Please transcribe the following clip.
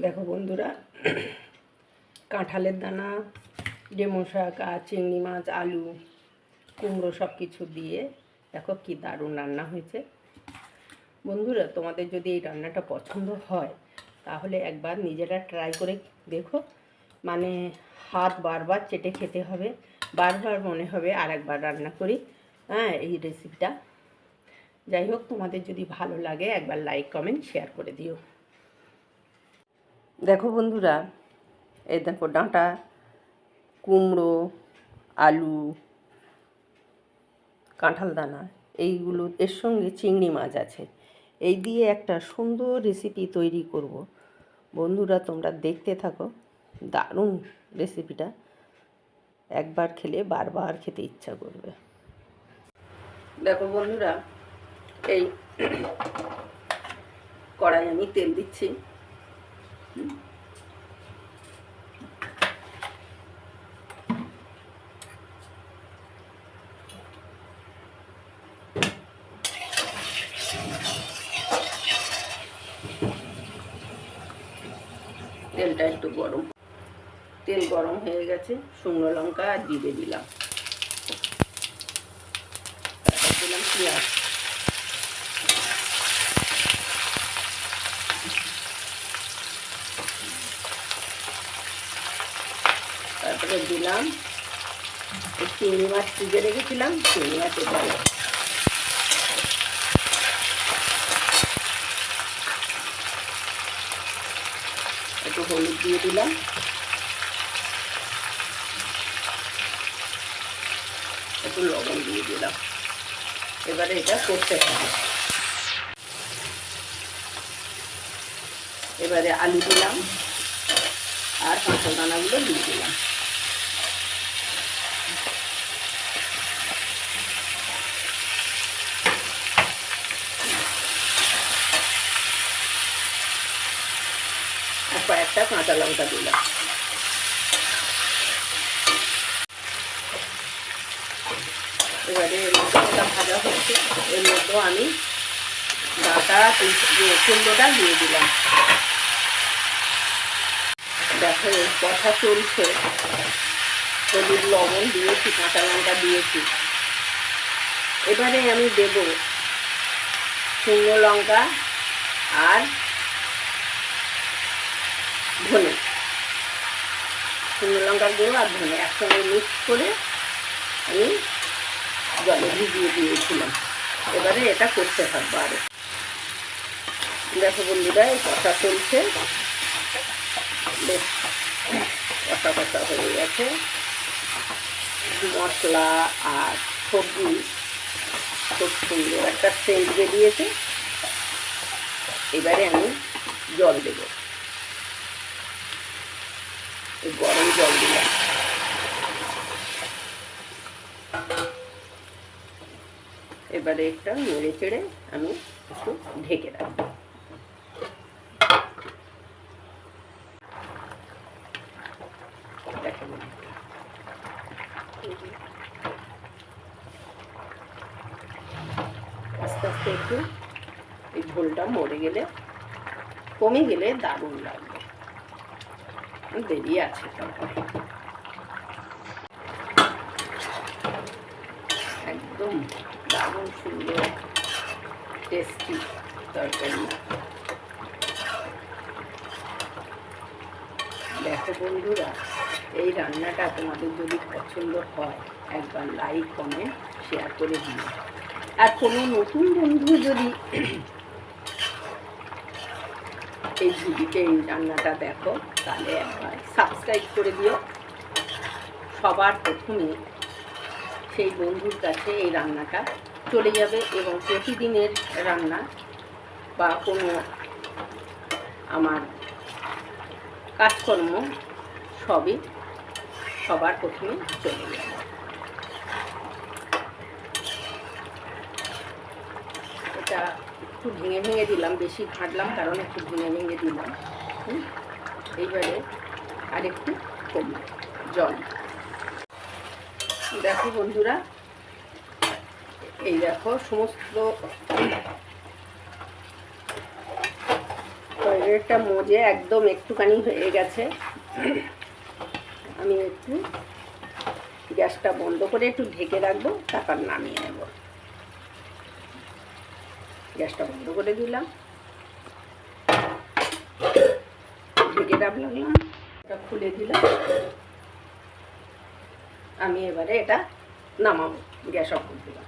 দেখো বন্ধুরা, কাঁঠালের দানা, ডেমো শাক আর চিংড়ি মাছ, আলু, কুমড়ো সব কিছু দিয়ে দেখো কি দারুণ রান্না হয়েছে। বন্ধুরা, তোমাদের যদি এই রান্নাটা পছন্দ হয় তাহলে একবার নিজেরা ট্রাই করে দেখো। মানে হাত বারবার চেটে খেতে হবে, বারবার মনে হবে আর একবার রান্না করি। এই রেসিপিটা যাই হোক, তোমাদের যদি ভালো লাগে একবার লাইক কমেন্ট শেয়ার করে দিও। দেখো বন্ধুরা, এই দেখো ডাঁটা, কুমড়ো, আলু, কাঁঠাল দানা, এইগুলো এর সঙ্গে চিংড়ি মাছ আছে। এই দিয়ে একটা সুন্দর রেসিপি তৈরি করব। বন্ধুরা, তোমরা দেখতে থাকো, দারুণ রেসিপিটা, একবার খেলে বারবার খেতে ইচ্ছা করবে। দেখো বন্ধুরা, এই কড়াই আমি তেল দিচ্ছি। তেলটা একটু গরম, তেল গরম হয়ে গেছে, শুকনো লঙ্কা আর জিরে দিলাম, তারপর দিলাম পেঁয়াজ, তারপরে দিলাম চিংড়ি মাছ ভিজে রেখেছিলাম, চিংড়ি মাছ দিলাম, একটু হলুদ দিয়ে দিলাম, একটু লবণ দিয়ে দিলাম। এবারে এটা করতে হবে। এবারে আলু দিলাম আর কাঁচা দানাগুলো দিয়ে দিলাম। আর কয়েকটা কাঁচা লঙ্কা দিলাম। এবারে এর মধ্যে ভাজা হচ্ছে, এর মধ্যে আমি ডাঁটা কুমড়োটা দিয়ে দিলাম। দেখো কষা চলছে, হলুদ লবণ দিয়েছি, কাঁচা লঙ্কা দিয়েছি। এবারে আমি দেব শুকনো লঙ্কা আর ধনে, শুকনো লঙ্কার গুঁড়ো আর ধনে একসঙ্গে মিক্স করে আমি জলে ভিজিয়ে দিয়েছিলাম। এবারে এটা করতে থাকবো আরো। দেখো বন্ধুরা, এই কষা চলছে, বেশ কষা কষা হয়ে গেছে। মশলা আর সবজি খুব সুন্দর একটা সেন্ট বেরিয়েছে। এবারে আমি জল দেব, গরম জল দিলাম। এবারে একটা নেড়ে চেড়ে আমি একটু ঢেকে রাখবো। আস্তে আস্তে একটু এই ঝোলটা মরে গেলে, কমে গেলে দারুণ লাগবে। দেরি আছে, তারপরে একদম দারুণ সুন্দর টেস্টি তরকারি। দেখো বন্ধুরা, এই রান্নাটা তোমাদের যদি পছন্দ হয় একবার লাইক কমেন্ট শেয়ার করে দিও। আর কোনো নতুন বন্ধু যদি এই রান্নাটা দেখো তাহলে একবার সাবস্ক্রাইব করে দিও। সবার প্রথমে সেই বন্ধুর কাছে এই রান্নাটা চলে যাবে এবং প্রতিদিনের রান্না বা কোনো আমার কাজকর্ম সবই সবার প্রথমে চলে যাবে। এটা একটু ভেঙে ভেঙে দিলাম, বেশি ঘাঁটলাম কারণ একটু ভেঙে ভেঙে দিলাম। এইবারে আর একটু কমবে জল। দেখো বন্ধুরা, এই দেখো সমস্ত হয়ে একটা মজে একদম একটুখানি হয়ে গেছে। আমি একটু গ্যাসটা বন্ধ করে একটু ঢেকে রাখবো, তারপর নামিয়ে নেব। গ্যাসটা বন্ধ করে দিলাম, ঢেকে রাখলাম, এটা খুলে দিলাম। আমি এবারে এটা নামাবো, গ্যাস অফ করে দিলাম।